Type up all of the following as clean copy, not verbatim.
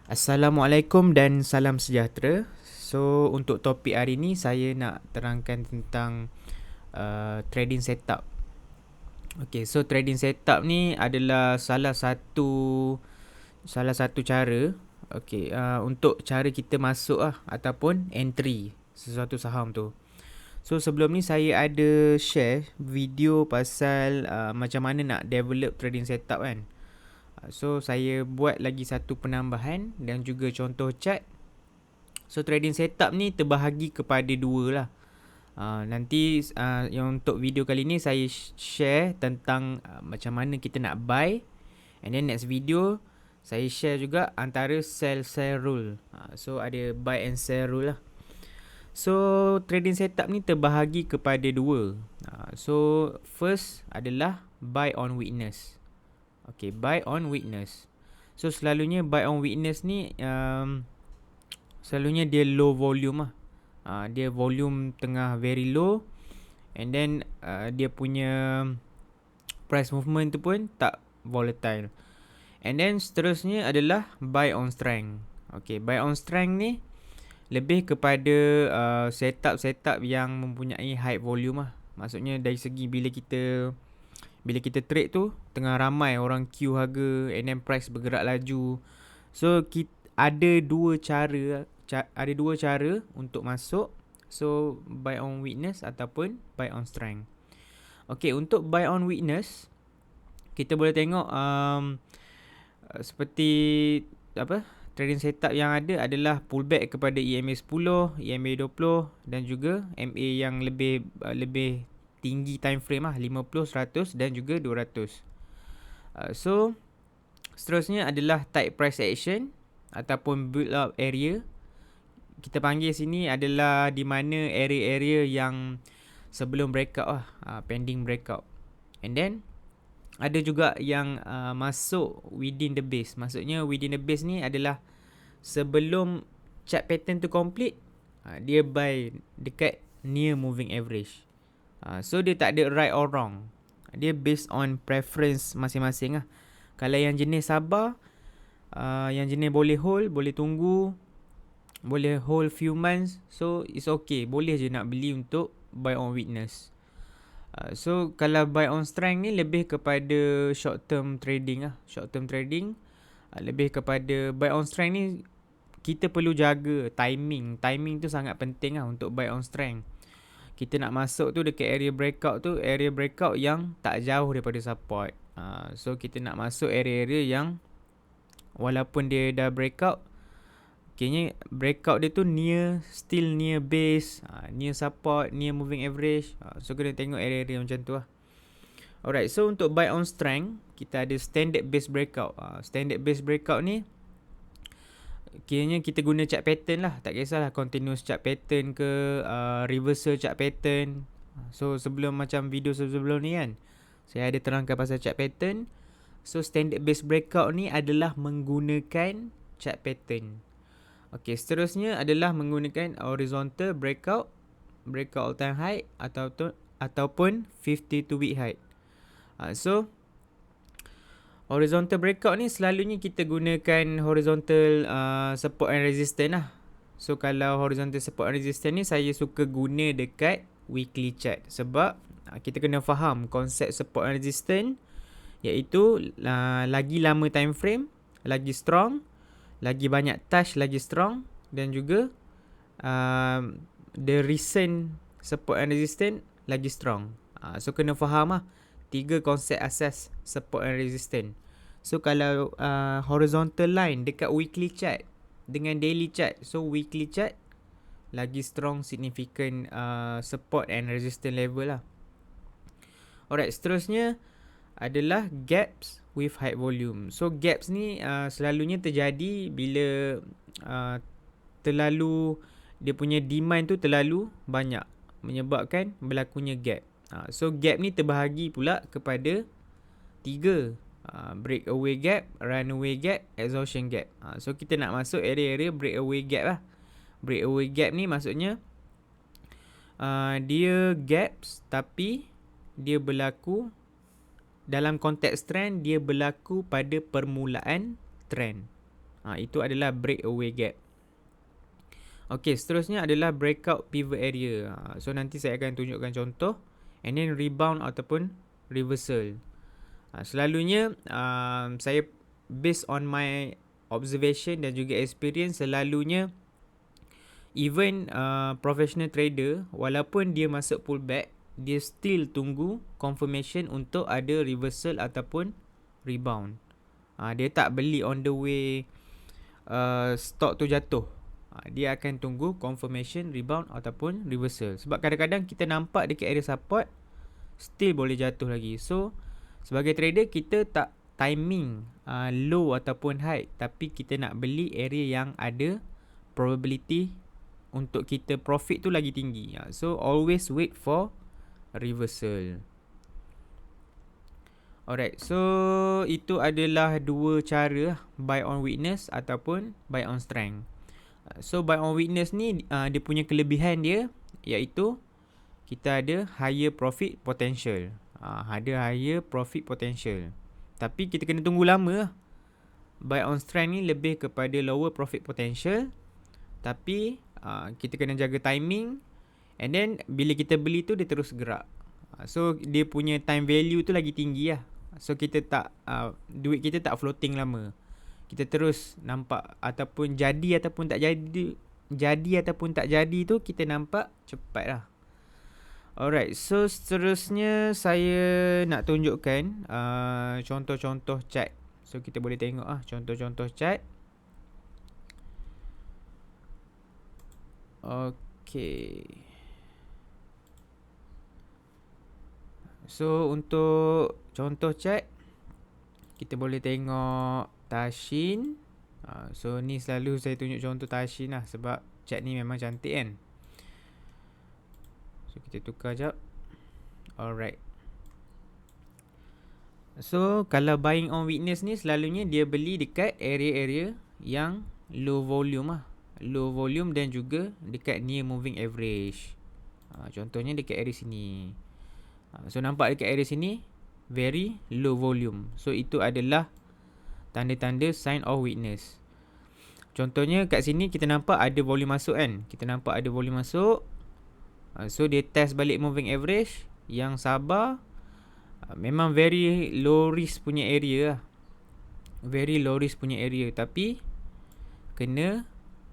Assalamualaikum dan salam sejahtera. So, untuk topik hari ni saya nak terangkan tentang trading setup. Okay, so trading setup ni adalah salah satu cara untuk cara kita masuk ataupun entry sesuatu saham tu. So, sebelum ni saya ada share video pasal macam mana nak develop trading setup kan. So, saya buat lagi satu penambahan dan juga contoh chart. So trading setup ni terbahagi kepada dua lah. Nanti yang untuk video kali ni saya share tentang macam mana kita nak buy. And then next video saya share juga antara sell rule. So ada buy and sell rule lah. So trading setup ni terbahagi kepada dua. So first adalah buy on weakness. Okay, buy on weakness. So selalunya buy on weakness ni selalunya dia low volume lah. Dia volume tengah very low. And then dia punya price movement tu pun tak volatile. And then seterusnya adalah buy on strength. Okay, buy on strength ni lebih kepada setup yang mempunyai high volume lah. Maksudnya dari segi bila kita trade tu tengah ramai orang queue harga and then price bergerak laju. So ada dua cara untuk masuk. So buy on weakness ataupun buy on strength. Okay, untuk buy on weakness kita boleh tengok seperti trading setup yang ada adalah pullback kepada EMA 10, EMA 20 dan juga MA yang lebih tinggi time frame 50, 100 dan juga 200. So seterusnya adalah tight price action ataupun build up area. Kita panggil sini adalah di mana area-area yang sebelum breakout pending breakout. And then ada juga yang masuk within the base. Maksudnya within the base ni adalah sebelum chart pattern tu complete, dia buy dekat near moving average. So dia tak ada right or wrong. Dia based on preference masing-masing lah. Kalau yang jenis sabar, yang jenis boleh hold, boleh tunggu, boleh hold few months, so it's okay. Boleh je nak beli untuk buy on weakness. So kalau buy on strength ni lebih kepada short term trading lah. Short term trading lebih kepada buy on strength ni kita perlu jaga timing. Timing tu sangat penting lah untuk buy on strength. Kita nak masuk tu dekat area breakout yang tak jauh daripada support. So kita nak masuk area-area yang walaupun dia dah breakout, kayaknya breakout dia tu still near base, near support, near moving average. So kena tengok area-area macam tu lah. Alright, so untuk buy on strength kita ada standard base breakout. Standard base breakout ni kiranya kita guna chart pattern lah. Tak kisahlah continuous chart pattern ke reversal chart pattern. So sebelum macam video sebelum ni kan, saya ada terangkan pasal chart pattern. So standard base breakout ni adalah menggunakan chart pattern. Okay, seterusnya adalah menggunakan horizontal breakout all time high ataupun 52 week high. So horizontal breakout ni selalunya kita gunakan horizontal support and resistance lah. So kalau horizontal support and resistance ni saya suka guna dekat weekly chart. Sebab kita kena faham konsep support and resistance, iaitu lagi lama time frame lagi strong, lagi banyak touch lagi strong, dan juga the recent support and resistance lagi strong. So kena faham lah tiga konsep asas support and resistance. So kalau horizontal line dekat weekly chart dengan daily chart, so weekly chart lagi strong significant support and resistance level lah. Alright, seterusnya adalah gaps with high volume. So gaps ni selalunya terjadi bila terlalu dia punya demand tu terlalu banyak menyebabkan berlakunya gap. So gap ni terbahagi pula kepada tiga. Breakaway gap, runaway gap, exhaustion gap. So kita nak masuk area-area breakaway gap lah. Breakaway gap ni maksudnya dia gaps tapi dia berlaku dalam konteks trend, dia berlaku pada permulaan trend. Itu adalah breakaway gap. Okey, seterusnya adalah breakout pivot area. So nanti saya akan tunjukkan contoh, and then rebound ataupun reversal. Selalunya saya based on my observation dan juga experience, selalunya even professional trader, walaupun dia masuk pullback, dia still tunggu confirmation untuk ada reversal ataupun rebound. Dia tak beli on the way stock tu jatuh. Dia akan tunggu confirmation, rebound ataupun reversal. Sebab kadang-kadang kita nampak dekat area support, still boleh jatuh lagi. So sebagai trader, kita tak timing low ataupun high, tapi kita nak beli area yang ada probability untuk kita profit tu lagi tinggi. So always wait for reversal. Alright, so itu adalah dua cara, buy on weakness ataupun buy on strength. So buy on weakness ni dia punya kelebihan dia, iaitu kita ada higher profit potential. Ada higher profit potential. Tapi kita kena tunggu lama. Buy on strength ni lebih kepada lower profit potential, tapi kita kena jaga timing, and then bila kita beli tu dia terus gerak. So dia punya time value tu lagi tinggi lah. So kita tak duit kita tak floating lama. Kita terus nampak ataupun jadi ataupun tak jadi ataupun tak jadi tu kita nampak cepat lah. Alright, so seterusnya saya nak tunjukkan contoh-contoh chart. So kita boleh tengok contoh-contoh chart. Okay. So untuk contoh chart, kita boleh tengok Tasin. So ni selalu saya tunjuk contoh Tasin lah, sebab chart ni memang cantik kan. So kita tukar jap. Alright. So kalau buying on weakness ni, selalunya dia beli dekat area-area yang low volume lah. Low volume dan juga dekat near moving average. Contohnya dekat area sini. So nampak dekat area sini very low volume. So itu adalah tanda-tanda sign of weakness. Contohnya kat sini kita nampak ada volume masuk kan. Kita nampak ada volume masuk. So dia test balik moving average. Yang sabar. Memang very low risk punya area lah. Very low risk punya area. Tapi kena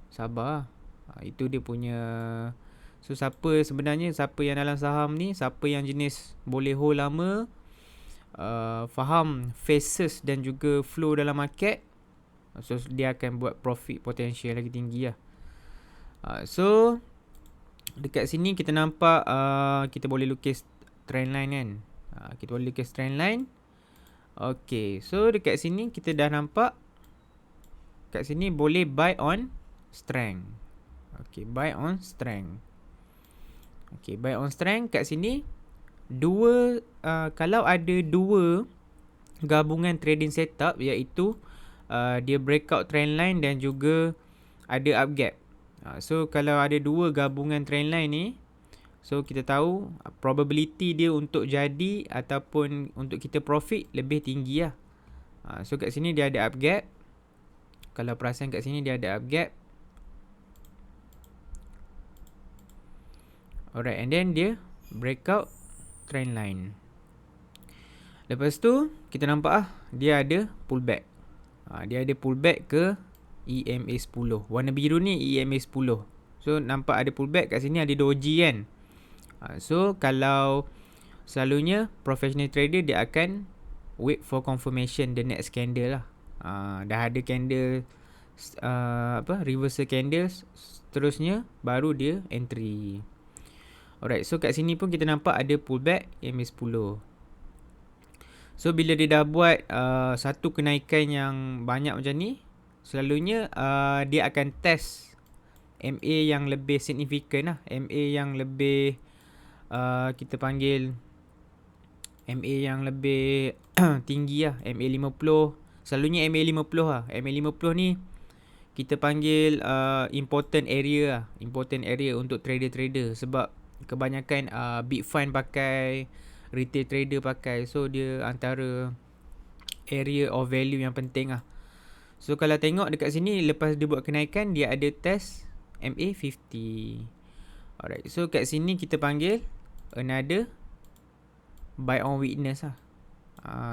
sabar. Itu dia punya. So siapa yang dalam saham ni, siapa yang jenis boleh hold lama, faham phases dan juga flow dalam market, so dia akan buat profit potential lagi tinggi lah. So dekat sini kita nampak kita boleh lukis trend line kan. Kita boleh lukis trend line. Okay, so dekat sini kita dah nampak, kat sini boleh buy on strength. Okay, buy on strength. Okay, buy on strength kat sini kalau ada dua gabungan trading setup, iaitu dia breakout trend line dan juga ada up gap. So kalau ada dua gabungan trend line ni, so kita tahu probability dia untuk jadi ataupun untuk kita profit lebih tinggi lah. So kat sini dia ada up gap. Kalau perasan kat sini dia ada up gap. Alright, and then dia breakout trend line. Lepas tu kita nampak dia ada pullback. Dia ada pullback ke EMA 10. Warna biru ni EMA 10. So nampak ada pullback kat sini, ada doji kan. So kalau selalunya professional trader, dia akan wait for confirmation the next candle lah. Dah ada candle reversal candles, seterusnya baru dia entry. Alright, so kat sini pun kita nampak ada pullback EMA 10. So bila dia dah buat satu kenaikan yang banyak macam ni, selalunya dia akan test MA yang lebih signifikan lah. MA yang lebih kita panggil MA yang lebih tinggi lah. MA 50. Selalunya MA 50 lah. MA 50 ni kita panggil important area lah. Important area untuk trader-trader. Sebab kebanyakan big fund pakai, retail trader pakai. So dia antara area of value yang penting lah. So kalau tengok dekat sini, lepas dia buat kenaikan, dia ada test MA50. Alright, so kat sini kita panggil another buy on weakness lah.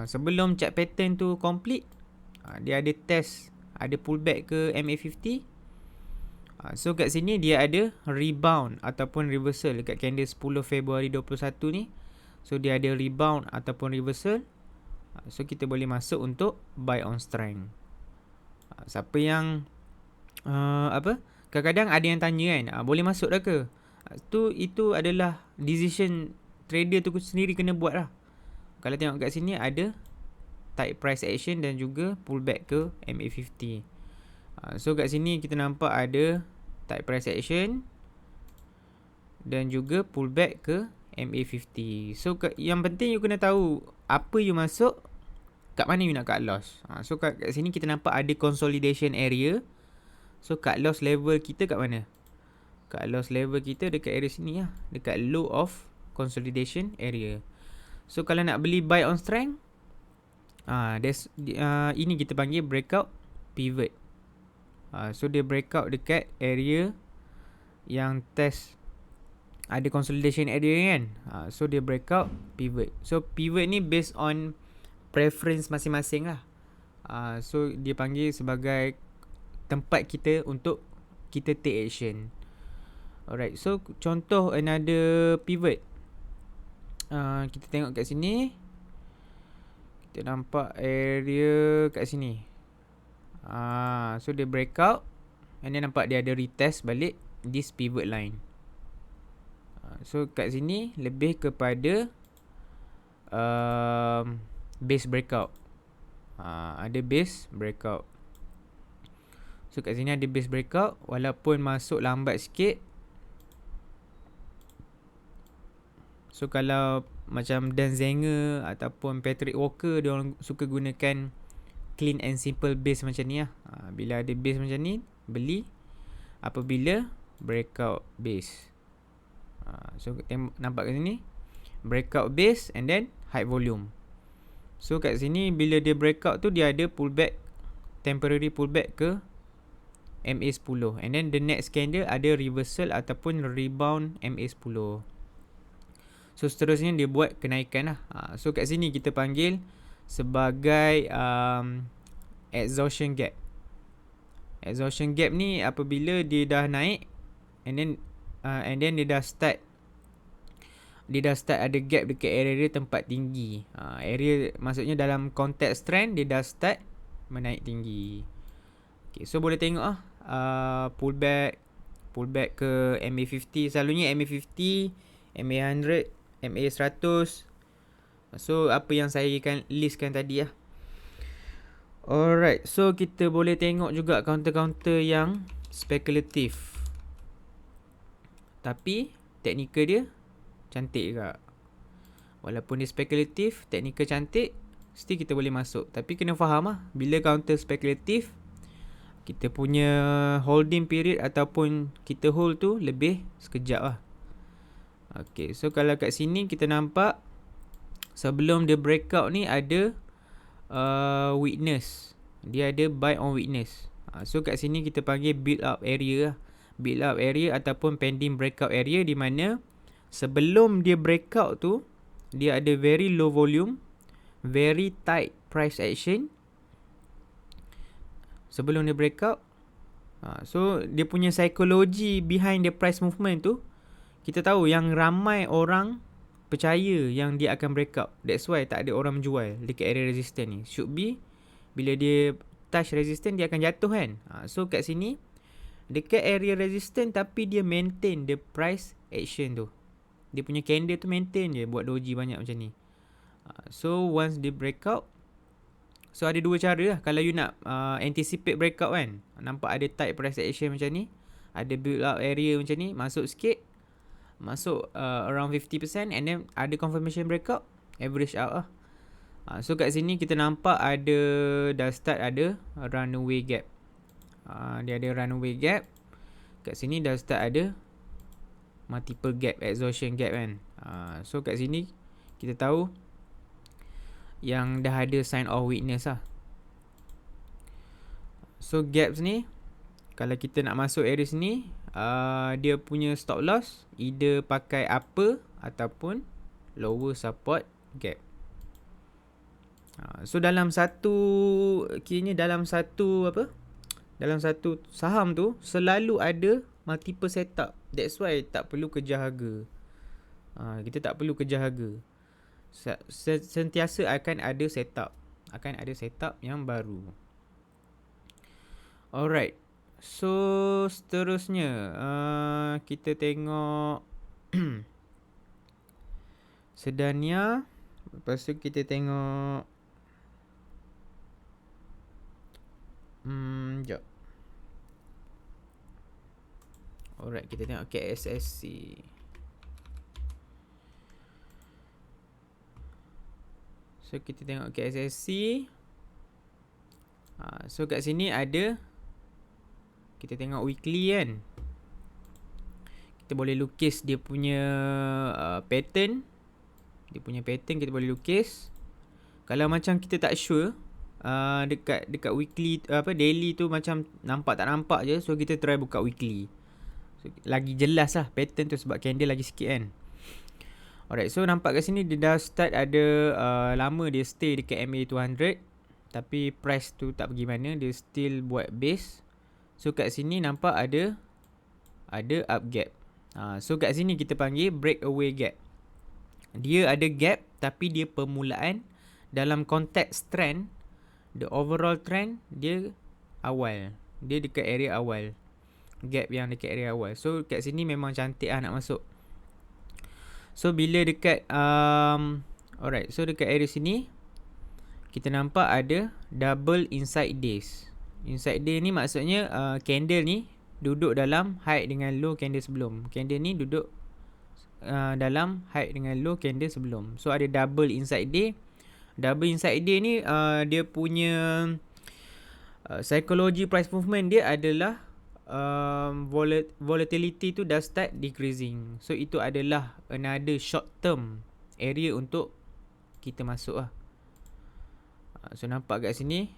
Sebelum chart pattern tu complete, dia ada test, ada pullback ke MA50. So kat sini dia ada rebound ataupun reversal dekat candle 10 Februari 21 ni. So dia ada rebound ataupun reversal. So kita boleh masuk untuk buy on strength. Siapa yang kadang-kadang ada yang tanya kan, boleh masuk dah ke? Itu adalah decision trader tu sendiri kena buat lah. Kalau tengok kat sini ada tight price action dan juga pullback ke MA50. So kat sini kita nampak ada tight price action dan juga pullback ke MA50. So yang penting you kena tahu apa you masuk, kat mana you nak cut loss. So kat sini kita nampak ada consolidation area. So cut loss level kita kat mana? Cut loss level kita dekat area sini lah, dekat low of consolidation area. So kalau nak beli buy on strength, ini kita panggil breakout pivot. So dia breakout dekat area yang test ada consolidation area kan. So dia breakout pivot. So pivot ni based on preference masing-masing lah. So dia panggil sebagai tempat kita untuk kita take action. Alright, so contoh another pivot. Kita tengok kat sini, kita nampak area kat sini. So dia breakout, and then nampak dia ada retest balik this pivot line. So kat sini lebih kepada base breakout. Ada base breakout. So kat sini ada base breakout, walaupun masuk lambat sikit. So kalau macam Dan Zenger ataupun Patrick Walker, dia orang suka gunakan clean and simple base macam ni lah. Bila ada base macam ni, beli apabila breakout base. So nampak kat sini, breakout base and then high volume. So kat sini bila dia breakout tu, dia ada pullback, temporary pullback ke MA10, and then the next candle ada reversal ataupun rebound MA10. So seterusnya dia buat kenaikan lah. So kat sini kita panggil sebagai exhaustion gap. Exhaustion gap ni apabila dia dah naik, and then dia dah start ada gap dekat area tempat tinggi. Area maksudnya dalam konteks trend dia dah start menaik tinggi. Okay, so boleh tengok pullback ke MA50. Selalunya MA50, MA100, MA100. So apa yang saya listkan tadi lah. Alright, so kita boleh tengok juga counter-counter yang spekulatif, tapi teknikal dia cantik juga. Walaupun dia spekulatif, teknikal cantik, still kita boleh masuk. Tapi kena faham lah, bila counter spekulatif, kita punya holding period ataupun kita hold tu lebih sekejap lah. Okay, so kalau kat sini kita nampak sebelum dia breakout ni ada weakness. Dia ada buy on weakness. So kat sini kita panggil build up area lah. Build up area ataupun pending breakout area, di mana sebelum dia breakout tu dia ada very low volume, very tight price action sebelum dia breakout. So dia punya psikologi behind the price movement tu, kita tahu yang ramai orang percaya yang dia akan breakout. That's why tak ada orang menjual dekat area resistance ni. Should be bila dia touch resistance dia akan jatuh kan. So kat sini dekat area resistance tapi dia maintain the price action tu. Dia punya candle tu maintain je, buat doji banyak macam ni. So once dia breakout, so ada dua cara lah kalau you nak anticipate breakout kan. Nampak ada tight price action macam ni, ada build up area macam ni, masuk sikit, masuk around 50%, and then ada confirmation breakout, average out lah. So kat sini kita nampak dah start ada runaway gap. Dia ada runaway gap. Kat sini dah start ada multiple gap, exhaustion gap kan. So kat sini kita tahu yang dah ada sign of weakness lah. So gaps ni, kalau kita nak masuk area sini, dia punya stop loss either pakai upper ataupun lower support gap. So dalam satu, kiranya dalam satu saham tu selalu ada multiple setup. That's why tak perlu kejar harga. Kita tak perlu kejar harga. Sentiasa akan ada setup. Akan ada setup yang baru. Alright. So seterusnya kita tengok Sedania. Lepas tu kita tengok Sekejap. Alright, kita tengok KSSC. So kita tengok KSSC. So kat sini ada, kita tengok weekly kan. Kita boleh lukis dia punya pattern. Dia punya pattern kita boleh lukis. Kalau macam kita tak sure, dekat weekly daily tu macam nampak tak nampak je, so kita try buka weekly. So, lagi jelas lah pattern tu sebab candle lagi sikit kan. Alright, so nampak kat sini dia dah start ada lama dia stay dekat MA 200, tapi price tu tak pergi mana, dia still buat base. So kat sini nampak ada up gap. So kat sini kita panggil breakaway gap. Dia ada gap tapi dia permulaan. Dalam konteks trend, the overall trend dia awal. Dia dekat area awal. Gap yang dekat area awal. So kat sini memang cantik lah nak masuk. So bila dekat alright, so dekat area sini kita nampak ada double inside days. Inside day ni maksudnya candle ni duduk dalam high dengan low candle sebelum. Candle ni duduk dalam high dengan low candle sebelum. So ada double inside day. Double inside day ni dia punya psychology price movement dia adalah volatility tu dah start decreasing. So itu adalah another short term area untuk kita masuk lah. So nampak kat sini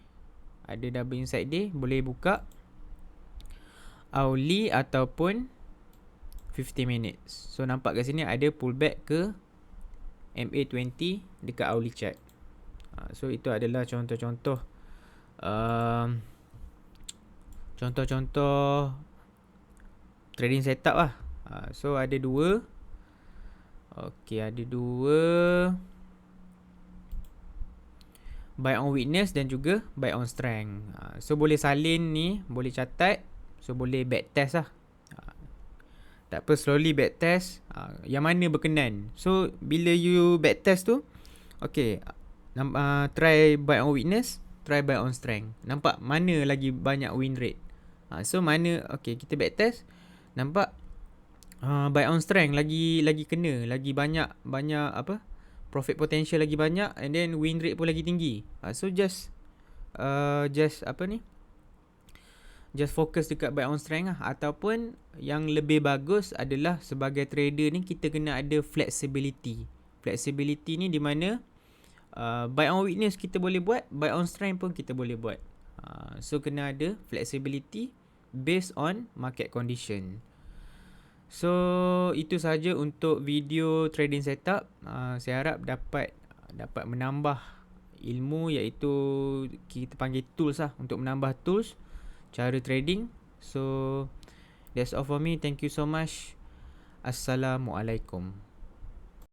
ada double inside day, boleh buka hourly ataupun 50 minutes. So nampak kat sini ada pullback ke MA20 dekat hourly chart. So itu adalah contoh-contoh contoh-contoh trading setup lah. So ada dua. Okay, ada dua. Buy on weakness dan juga buy on strength. So boleh salin ni, boleh catat. So boleh back test lah. Tak apa, slowly back test. Yang mana berkenan. So bila you back test tu, okay, try buy on weakness, try buy on strength. Nampak mana lagi banyak win rate. So mana, okay, kita back test. Nampak buy on strength lagi kena, lagi banyak apa, profit potential lagi banyak, and then win rate pun lagi tinggi. So just apa ni, just fokus dekat buy on strength lah. Ataupun yang lebih bagus adalah sebagai trader ni kita kena ada flexibility. Flexibility ni di mana buy on weakness kita boleh buat, buy on strength pun kita boleh buat. So kena ada flexibility based on market condition. So itu saja untuk video trading setup. Saya harap dapat menambah ilmu, iaitu kita panggil tools lah, untuk menambah tools cara trading. So that's all for me. Thank you so much. Assalamualaikum.